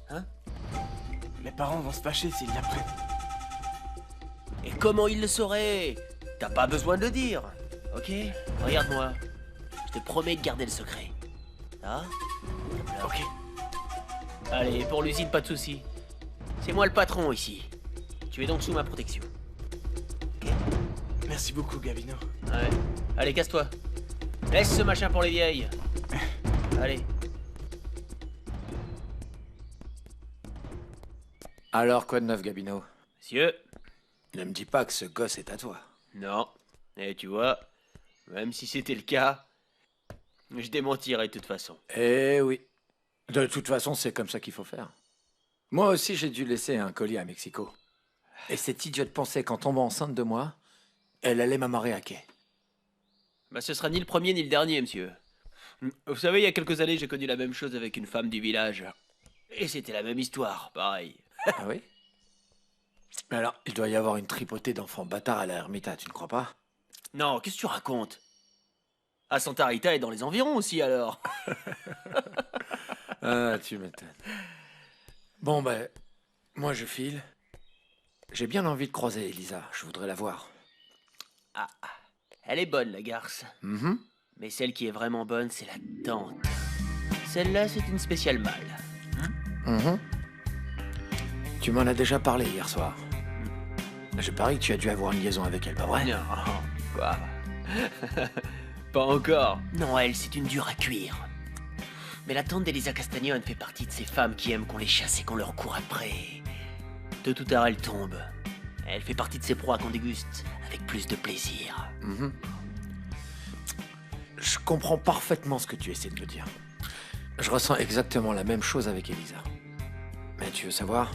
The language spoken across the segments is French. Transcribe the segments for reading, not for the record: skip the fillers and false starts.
Hein? Mes parents vont se fâcher s'ils l'apprennent. Et comment ils le sauraient? T'as pas besoin de le dire, ok? Regarde-moi. Je te promets de garder le secret. Ah? Ok. Allez, pour l'usine, pas de soucis. C'est moi le patron ici. Tu es donc sous ma protection. Merci beaucoup, Gavino. Ouais. Allez, casse-toi. Laisse ce machin pour les vieilles. Allez. Alors, quoi de neuf, Gabino? Monsieur? Ne me dis pas que ce gosse est à toi. Non. Et tu vois, même si c'était le cas, je démentirais de toute façon. Eh oui. De toute façon, c'est comme ça qu'il faut faire. Moi aussi, j'ai dû laisser un colis à Mexico. Et cette idiote pensait qu'en tombant enceinte de moi, elle allait m'amarrer à quai. Bah ce sera ni le premier ni le dernier, monsieur. Vous savez, il y a quelques années, j'ai connu la même chose avec une femme du village. Et c'était la même histoire, pareil. Ah oui? Mais alors, il doit y avoir une tripotée d'enfants bâtards à la Ermita, tu ne crois pas? Non, qu'est-ce que tu racontes? Ah, Santa Rita est dans les environs aussi, alors. Ah, tu m'étonnes. Bon, ben, moi je file. J'ai bien envie de croiser Elisa, je voudrais la voir. Ah, elle est bonne, la garce. Mhm. Mais celle qui est vraiment bonne, c'est la tante. Celle-là, c'est une spéciale mâle. Mhm. Tu m'en as déjà parlé hier soir. Je parie que tu as dû avoir une liaison avec elle, pas vrai? Non, quoi? Pas encore. Non, elle, c'est une dure à cuire. Mais la tante d'Elisa Castagnone fait partie de ces femmes qui aiment qu'on les chasse et qu'on leur court après. Tôt ou tard, elle tombe. Elle fait partie de ces proies qu'on déguste avec plus de plaisir. Mhm. Je comprends parfaitement ce que tu essaies de me dire. Je ressens exactement la même chose avec Elisa. Mais tu veux savoir?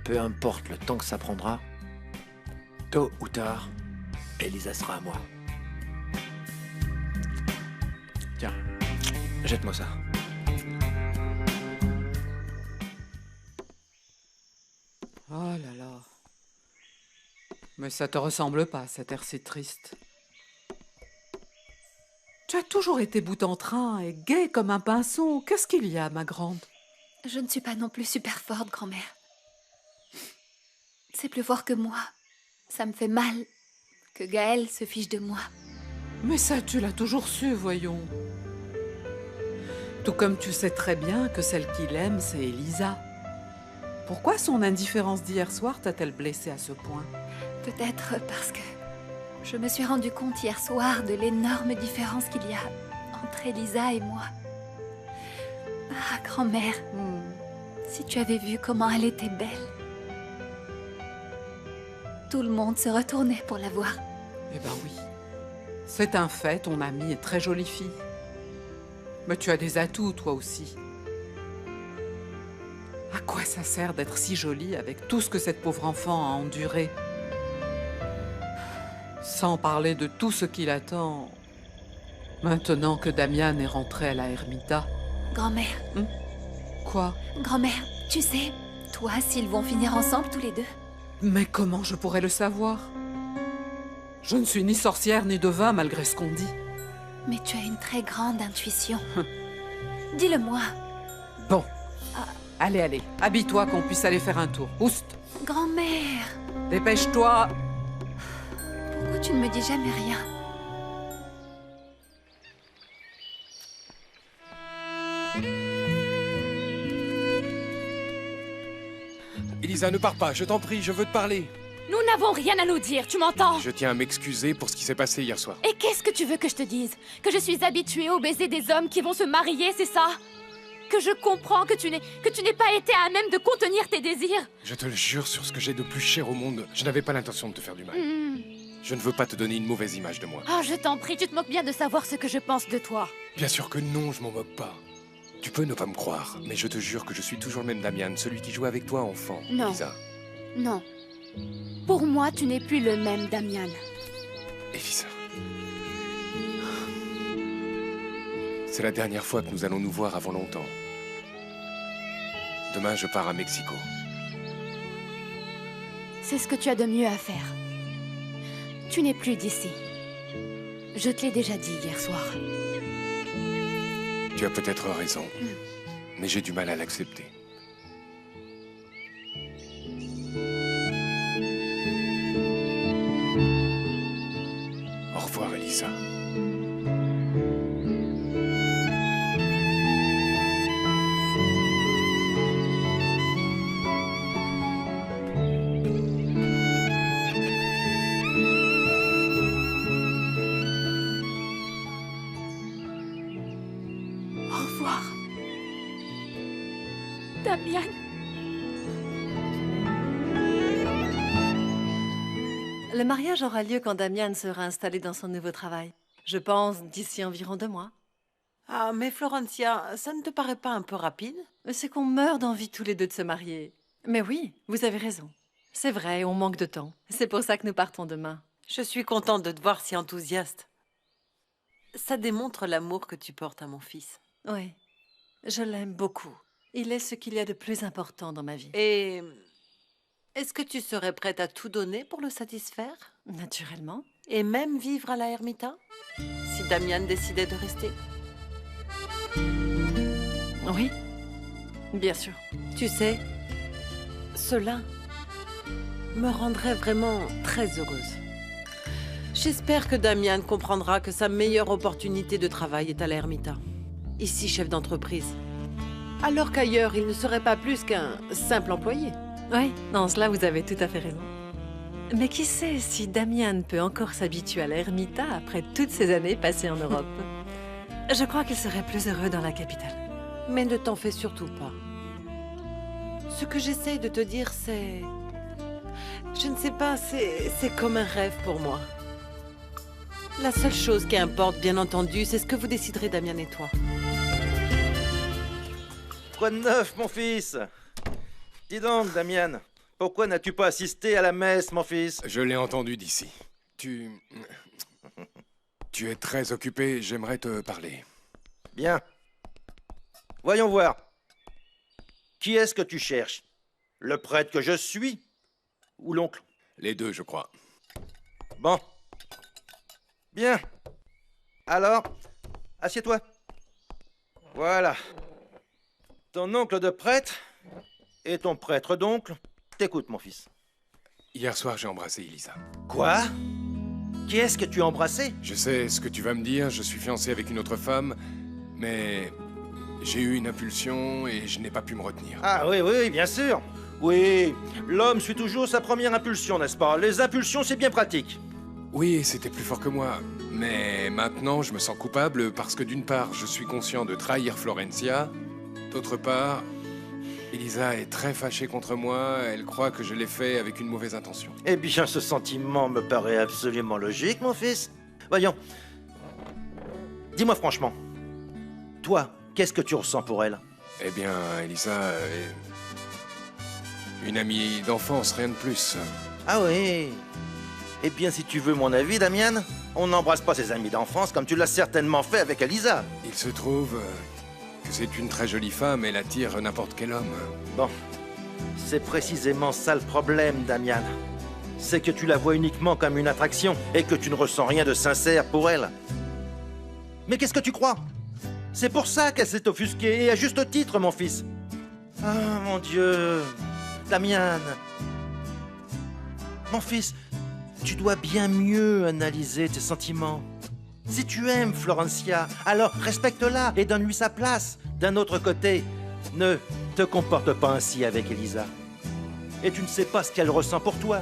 Peu importe le temps que ça prendra, tôt ou tard, Elisa sera à moi. Tiens, jette-moi ça. Oh là là. Mais ça te ressemble pas, cet air si triste. Tu as toujours été bout en train et gaie comme un pinson. Qu'est-ce qu'il y a, ma grande? Je ne suis pas non plus super forte, grand-mère. C'est plus fort que moi. Ça me fait mal que Gaël se fiche de moi. Mais ça, tu l'as toujours su, voyons. Tout comme tu sais très bien que celle qu'il aime, c'est Elisa. Pourquoi son indifférence d'hier soir t'a-t-elle blessée à ce point? Peut-être parce que je me suis rendu compte hier soir de l'énorme différence qu'il y a entre Elisa et moi. Ah, grand-mère, si tu avais vu comment elle était belle. Tout le monde se retournait pour la voir. Eh ben oui. C'est un fait, ton amie est très jolie fille. Mais tu as des atouts, toi aussi. À quoi ça sert d'être si jolie avec tout ce que cette pauvre enfant a enduré? Sans parler de tout ce qui l'attend, maintenant que Damian est rentré à la Ermita. Grand-mère, Quoi? grand-mère, tu sais, toi, s'ils vont finir ensemble tous les deux. Mais comment je pourrais le savoir? Je ne suis ni sorcière ni devin, malgré ce qu'on dit. Mais tu as une très grande intuition. Dis-le-moi. Bon. Allez, allez, habille-toi qu'on puisse aller faire un tour. Oust! Grand-mère, Dépêche-toi! pourquoi tu ne me dis jamais rien? Elisa, ne pars pas, je t'en prie, je veux te parler. Nous n'avons rien à nous dire, tu m'entends? Je tiens à m'excuser pour ce qui s'est passé hier soir. Et qu'est-ce que tu veux que je te dise? Que je suis habituée au baiser des hommes qui vont se marier, c'est ça? Que je comprends que tu n'aies pas été à même de contenir tes désirs? Je te le jure sur ce que j'ai de plus cher au monde, je n'avais pas l'intention de te faire du mal. Je ne veux pas te donner une mauvaise image de moi. Oh, je t'en prie, tu te moques bien de savoir ce que je pense de toi. Bien sûr que non, je m'en moque pas. Tu peux ne pas me croire, mais je te jure que je suis toujours le même Damian, celui qui jouait avec toi enfant, Non. Elisa. Non. Pour moi, tu n'es plus le même Damian. Elisa. C'est la dernière fois que nous allons nous voir avant longtemps. Demain, je pars à Mexico. C'est ce que tu as de mieux à faire. Tu n'es plus d'ici. Je te l'ai déjà dit hier soir. Tu as peut-être raison, mais j'ai du mal à l'accepter. Elisa. Au revoir. Damian. Le mariage aura lieu quand Damian sera installé dans son nouveau travail. Je pense d'ici environ 2 mois. Ah, mais Florencia, ça ne te paraît pas un peu rapide? C'est qu'on meurt d'envie tous les deux de se marier. Mais oui, vous avez raison. C'est vrai, on manque de temps. C'est pour ça que nous partons demain. Je suis contente de te voir si enthousiaste. Ça démontre l'amour que tu portes à mon fils. Oui, je l'aime beaucoup. Il est ce qu'il y a de plus important dans ma vie. Et est-ce que tu serais prête à tout donner pour le satisfaire? Naturellement. Et même vivre à la Ermita? Si Damian décidait de rester? Oui, bien sûr. Tu sais, cela me rendrait vraiment très heureuse. J'espère que Damian comprendra que sa meilleure opportunité de travail est à la Ermita. Ici, chef d'entreprise. Alors qu'ailleurs, il ne serait pas plus qu'un simple employé. Oui, dans cela, vous avez tout à fait raison. Mais qui sait si Damian peut encore s'habituer à l'Ermita après toutes ces années passées en Europe. Je crois qu'il serait plus heureux dans la capitale. Mais ne t'en fais surtout pas. Ce que j'essaye de te dire, c'est... Je ne sais pas, c'est comme un rêve pour moi. La seule chose qui importe, bien entendu, c'est ce que vous déciderez, Damian et toi. Quoi de neuf, mon fils? Dis donc, Damian, pourquoi n'as-tu pas assisté à la messe, mon fils? Je l'ai entendu d'ici. Tu es très occupé, j'aimerais te parler. Bien. Voyons voir. Qui est-ce que tu cherches? Le prêtre que je suis? Ou l'oncle? Les deux, je crois. Bon. Bien. Alors, assieds-toi. Voilà. Ton oncle de prêtre et ton prêtre d'oncle t'écoute, mon fils. Hier soir, j'ai embrassé Elisa. Quoi? Qui est-ce que tu as embrassé? Je sais ce que tu vas me dire, je suis fiancé avec une autre femme, mais j'ai eu une impulsion et je n'ai pas pu me retenir. Ah oui, oui, bien sûr. Oui, l'homme suit toujours sa première impulsion, n'est-ce pas? Les impulsions, c'est bien pratique. Oui, c'était plus fort que moi, mais maintenant, je me sens coupable parce que d'une part, je suis conscient de trahir Florencia, d'autre part, Elisa est très fâchée contre moi, elle croit que je l'ai fait avec une mauvaise intention. Eh bien, ce sentiment me paraît absolument logique, mon fils. Voyons. Dis-moi franchement. Toi, qu'est-ce que tu ressens pour elle? Eh bien, Elisa est une amie d'enfance, rien de plus. Ah oui. Eh bien, si tu veux mon avis, Damian, on n'embrasse pas ses amis d'enfance comme tu l'as certainement fait avec Elisa. Il se trouve que c'est une très jolie femme, elle attire n'importe quel homme. Bon, c'est précisément ça le problème, Damian. C'est que tu la vois uniquement comme une attraction et que tu ne ressens rien de sincère pour elle. Mais qu'est-ce que tu crois? C'est pour ça qu'elle s'est offusquée, et à juste titre, mon fils. Ah, mon Dieu. Damian. Mon fils, tu dois bien mieux analyser tes sentiments. Si tu aimes Florencia, alors respecte-la et donne-lui sa place. D'un autre côté, ne te comporte pas ainsi avec Elisa. Et tu ne sais pas ce qu'elle ressent pour toi.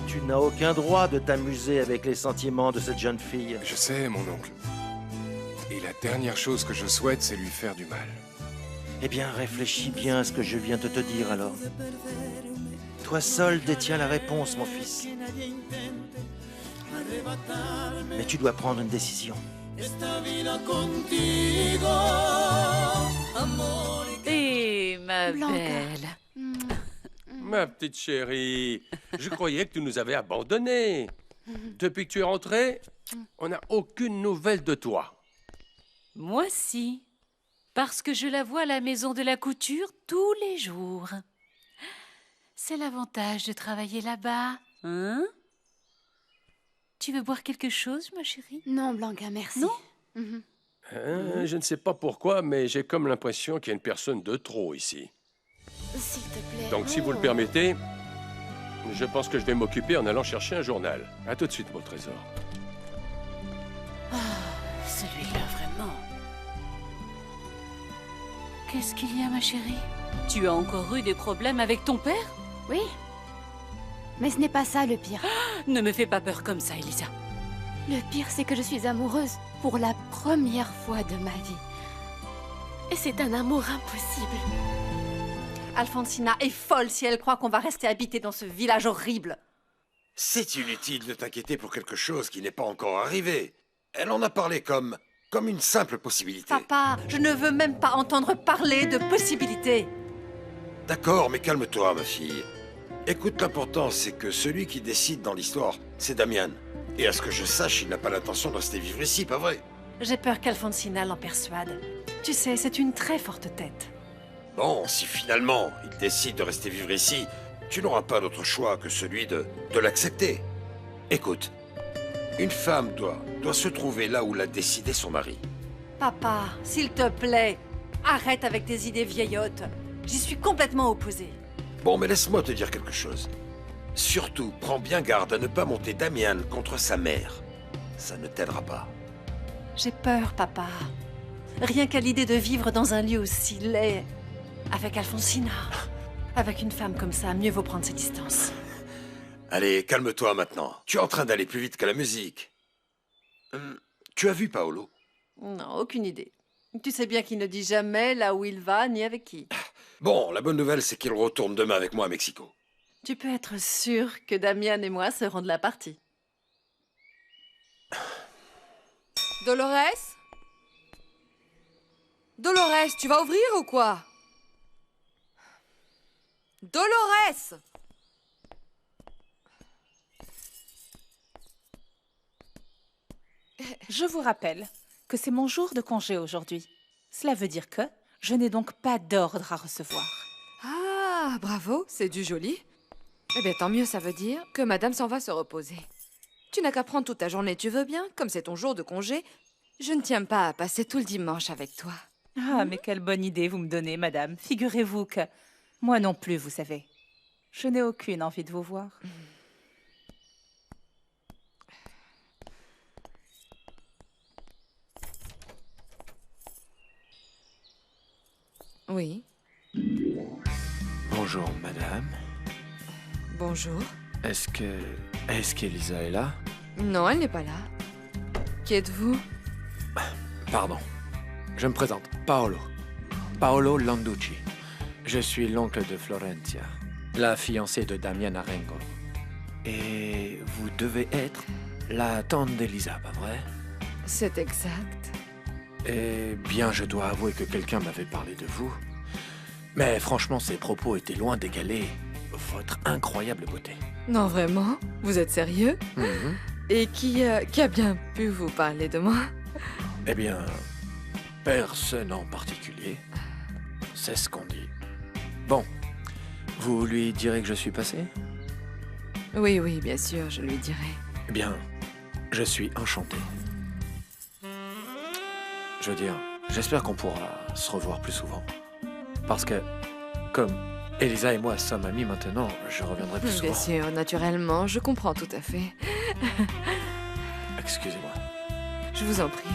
Tu n'as aucun droit de t'amuser avec les sentiments de cette jeune fille. Je sais, mon oncle. Et la dernière chose que je souhaite, c'est lui faire du mal. Eh bien, réfléchis bien à ce que je viens de te dire alors. Toi seul détiens la réponse, mon fils. Mais tu dois prendre une décision. Et ma Blanca. belle. Ma petite chérie, je croyais que tu nous avais abandonnés. Depuis que tu es rentrée, on n'a aucune nouvelle de toi. Moi si. Parce que je la vois à la maison de la couture tous les jours. C'est l'avantage de travailler là-bas, hein? Tu veux boire quelque chose, ma chérie? Non, Blanca, merci. Non? Mhm. Je ne sais pas pourquoi, mais j'ai comme l'impression qu'il y a une personne de trop ici. S'il te plaît. Donc, si vous le permettez, je pense que je vais m'occuper en allant chercher un journal. À tout de suite, mon trésor. celui-là, vraiment. Qu'est-ce qu'il y a, ma chérie? Tu as encore eu des problèmes avec ton père? Oui. Mais ce n'est pas ça le pire. Ne me fais pas peur comme ça, Elisa. Le pire, c'est que je suis amoureuse pour la première fois de ma vie. Et c'est un amour impossible. Alfonsina est folle si elle croit qu'on va rester habité dans ce village horrible. C'est inutile de t'inquiéter pour quelque chose qui n'est pas encore arrivé. Elle en a parlé comme une simple possibilité. Papa, je ne veux même pas entendre parler de possibilités. D'accord, mais calme-toi, ma fille. Écoute, l'important, c'est que celui qui décide dans l'histoire, c'est Damian. Et à ce que je sache, il n'a pas l'intention de rester vivre ici, pas vrai? J'ai peur qu'Alfonsina l'en persuade. Tu sais, c'est une très forte tête. Bon, si finalement il décide de rester vivre ici, tu n'auras pas d'autre choix que celui de l'accepter. Écoute, une femme doit se trouver là où l'a décidé son mari. Papa, s'il te plaît, arrête avec tes idées vieillottes. J'y suis complètement opposée. Bon, mais laisse-moi te dire quelque chose. Surtout, prends bien garde à ne pas monter Damian contre sa mère. Ça ne t'aidera pas. J'ai peur, papa. Rien qu'à l'idée de vivre dans un lieu aussi laid, avec Alfonsina. Avec une femme comme ça, mieux vaut prendre ses distances. Allez, calme-toi maintenant. Tu es en train d'aller plus vite que la musique. Tu as vu Paolo? Non, aucune idée. Tu sais bien qu'il ne dit jamais là où il va, ni avec qui. Bon, la bonne nouvelle, c'est qu'il retourne demain avec moi à Mexico. Tu peux être sûr que Damian et moi serons de la partie. Dolores? Dolores, tu vas ouvrir ou quoi? Dolores! Je vous rappelle que c'est mon jour de congé aujourd'hui. Cela veut dire que je n'ai donc pas d'ordre à recevoir. Ah, bravo, c'est du joli. Eh bien, tant mieux, ça veut dire que madame s'en va se reposer. Tu n'as qu'à prendre toute ta journée, tu veux bien? Comme c'est ton jour de congé, je ne tiens pas à passer tout le dimanche avec toi. Ah, mais quelle bonne idée vous me donnez, madame. Figurez-vous que moi non plus, vous savez. Je n'ai aucune envie de vous voir. Oui. Bonjour, madame. Bonjour. Est-ce qu'Elisa est là? Non, elle n'est pas là. Qui êtes-vous? Pardon. Je me présente, Paolo. Paolo Landucci. Je suis l'oncle de Florencia, la fiancée de Damian Arengo. Et vous devez être la tante d'Elisa, pas vrai? C'est exact. Eh bien, je dois avouer que quelqu'un m'avait parlé de vous. Mais franchement, ses propos étaient loin d'égaler votre incroyable beauté. Non, vraiment? Vous êtes sérieux? Et qui a bien pu vous parler de moi? Eh bien, personne en particulier. C'est ce qu'on dit. Bon, vous lui direz que je suis passé? Oui, oui, bien sûr, je lui dirai. Eh bien, je suis enchanté. Je veux dire, j'espère qu'on pourra se revoir plus souvent. Parce que, comme Elisa et moi sommes amis maintenant, je reviendrai plus souvent. Bien sûr, naturellement, je comprends tout à fait. Excusez-moi. Je vous en prie.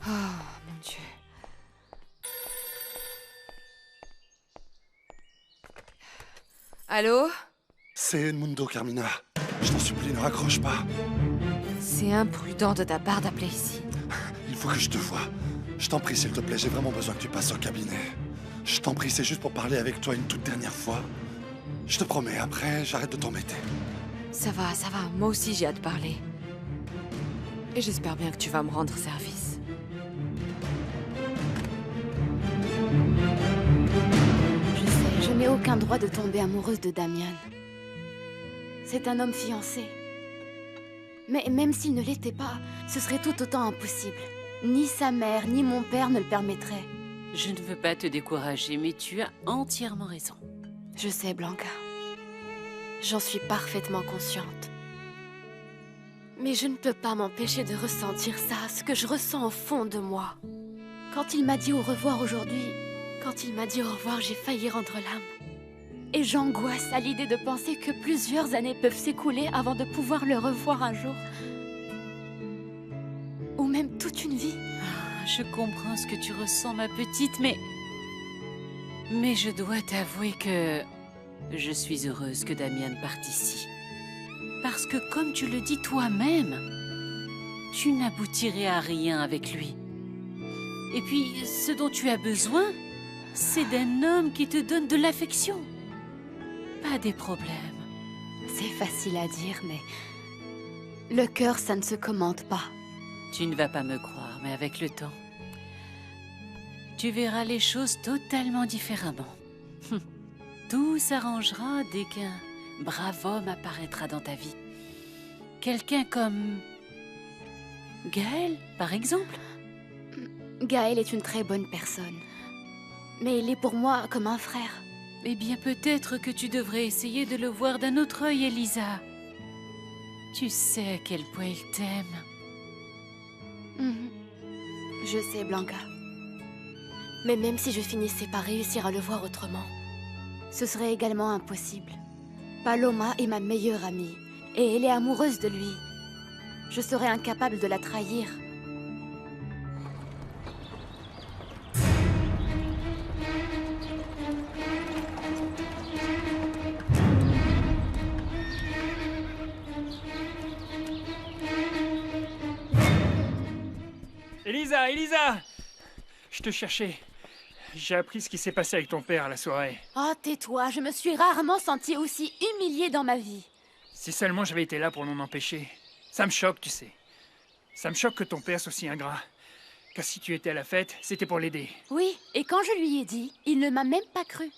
Oh, mon Dieu. Allô? C'est Edmundo, Carmina. Je t'en supplie, ne raccroche pas. C'est imprudent de ta part d'appeler ici. Il faut que je te voie. Je t'en prie, s'il te plaît, j'ai vraiment besoin que tu passes au cabinet. Je t'en prie, c'est juste pour parler avec toi une toute dernière fois. Je te promets, après, j'arrête de t'embêter. Ça va, moi aussi j'ai hâte de parler. Et j'espère bien que tu vas me rendre service. Je sais, je n'ai aucun droit de tomber amoureuse de Damian. C'est un homme fiancé. Mais même s'il ne l'était pas, ce serait tout autant impossible. Ni sa mère, ni mon père ne le permettraient. Je ne veux pas te décourager, mais tu as entièrement raison. Je sais, Blanca. J'en suis parfaitement consciente. Mais je ne peux pas m'empêcher de ressentir ça, ce que je ressens au fond de moi. Quand il m'a dit au revoir aujourd'hui, quand il m'a dit au revoir, j'ai failli rendre l'âme. Et j'angoisse à l'idée de penser que plusieurs années peuvent s'écouler avant de pouvoir le revoir un jour. Ou même toute une vie. Je comprends ce que tu ressens, ma petite, mais je dois t'avouer que je suis heureuse que Damian parte ici. Parce que, comme tu le dis toi-même, tu n'aboutirais à rien avec lui. Et puis, ce dont tu as besoin, c'est d'un homme qui te donne de l'affection. Pas des problèmes. C'est facile à dire, mais le cœur, ça ne se commande pas. Tu ne vas pas me croire, mais avec le temps, tu verras les choses totalement différemment. Tout s'arrangera dès qu'un brave homme apparaîtra dans ta vie. Quelqu'un comme Gaël, par exemple. Gaël est une très bonne personne. Mais il est pour moi comme un frère. Eh bien, peut-être que tu devrais essayer de le voir d'un autre œil, Elisa. Tu sais à quel point il t'aime. Je sais, Blanca. Mais même si je finissais par réussir à le voir autrement, ce serait également impossible. Paloma est ma meilleure amie, et elle est amoureuse de lui. Je serais incapable de la trahir. Elisa, Elisa! Je te cherchais. J'ai appris ce qui s'est passé avec ton père à la soirée. Oh, tais-toi, je me suis rarement sentie aussi humiliée dans ma vie. Si seulement j'avais été là pour l'en empêcher. Ça me choque, tu sais. Ça me choque que ton père soit aussi ingrat. Car si tu étais à la fête, c'était pour l'aider. Oui, et quand je lui ai dit, il ne m'a même pas cru.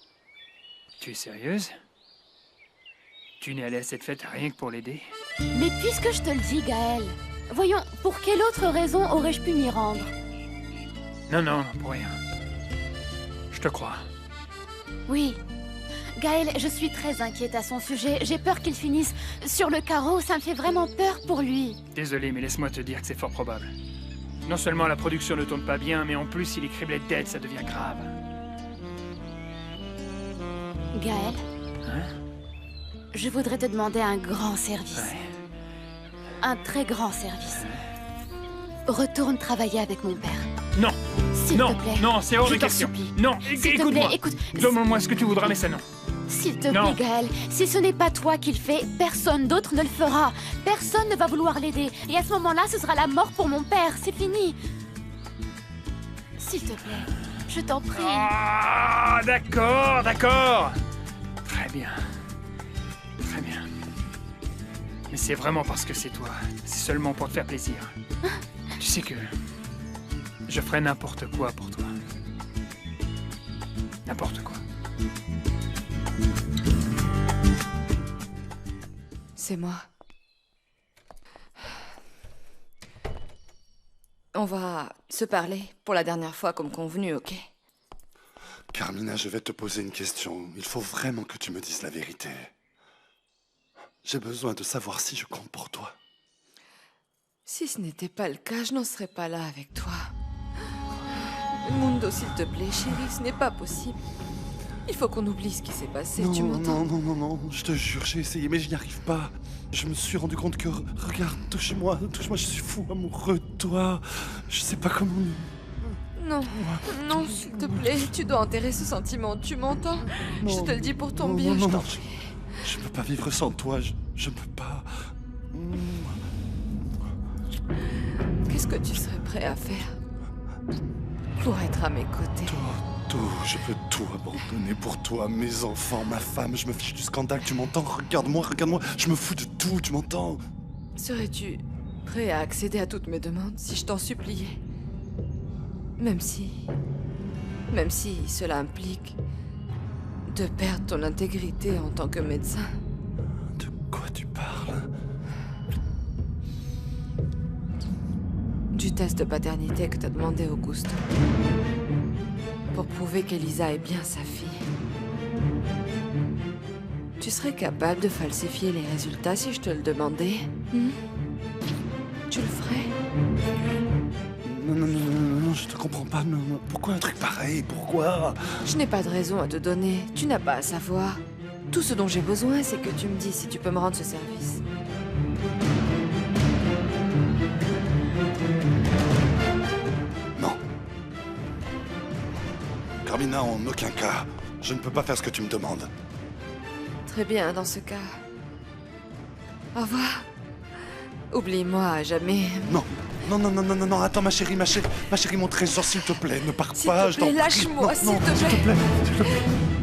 Tu es sérieuse? Tu n'es allée à cette fête rien que pour l'aider? Mais puisque je te le dis, Gaël, voyons, pour quelle autre raison aurais-je pu m'y rendre? Non, pour rien. Je te crois. Oui. Gaël, je suis très inquiète à son sujet. J'ai peur qu'il finisse sur le carreau. Ça me fait vraiment peur pour lui. Désolé, mais laisse-moi te dire que c'est fort probable. Non seulement la production ne tourne pas bien, mais en plus, il est criblé de dettes, ça devient grave. Gaël, je voudrais te demander un grand service. Un très grand service. Retourne travailler avec mon père. Non. S'il te plaît. Non, c'est hors de Je t'en question. supplie. Non, S'il te plaît, écoute. Demande-moi ce que tu voudras, mais ça non. S'il te Non. plaît, Gaël, si ce n'est pas toi qui le fais, personne d'autre ne le fera. Personne ne va vouloir l'aider. Et à ce moment-là, ce sera la mort pour mon père. C'est fini. S'il te plaît, je t'en prie. Ah, d'accord. Très bien. Mais c'est vraiment parce que c'est toi. C'est seulement pour te faire plaisir. Tu sais que je ferais n'importe quoi pour toi. N'importe quoi. C'est moi. On va se parler pour la dernière fois comme convenu, ok? Carmina, je vais te poser une question. Il faut vraiment que tu me dises la vérité. J'ai besoin de savoir si je compte pour toi. Si ce n'était pas le cas, je n'en serais pas là avec toi. Mundo, s'il te plaît, chérie, ce n'est pas possible. Il faut qu'on oublie ce qui s'est passé, tu m'entends? Non, je te jure, j'ai essayé, mais je n'y arrive pas. Je me suis rendu compte que... Regarde, touche-moi, je suis fou amoureux de toi. Je sais pas comment... Non, s'il te plaît, tu dois enterrer ce sentiment, tu m'entends? Je te le dis pour ton bien, je t'en prie. Je peux pas vivre sans toi, je peux pas... Qu'est-ce que tu serais prêt à faire pour être à mes côtés? Tout, je peux tout abandonner pour toi, mes enfants, ma femme, je me fiche du scandale, tu m'entends? Regarde-moi, je me fous de tout, tu m'entends? Serais-tu prêt à accéder à toutes mes demandes si je t'en suppliais? Même si cela implique de perdre ton intégrité en tant que médecin. De quoi tu parles? Du test de paternité que t'as demandé Augusto. Pour prouver qu'Elisa est bien sa fille. Tu serais capable de falsifier les résultats si je te le demandais? Tu le ferais? Non, je te comprends pas. Non. Pourquoi un truc pareil? Pourquoi? Je n'ai pas de raison à te donner. Tu n'as pas à savoir. Tout ce dont j'ai besoin, c'est que tu me dis si tu peux me rendre ce service. Non. Carmina, en aucun cas. Je ne peux pas faire ce que tu me demandes. Très bien, dans ce cas. Au revoir. Oublie-moi à jamais. Non. Non, attends, ma chérie, mon trésor, s'il te plaît, ne pars pas, je t'en prie. Lâche-moi, Non, s'il te plaît. s'il te plaît.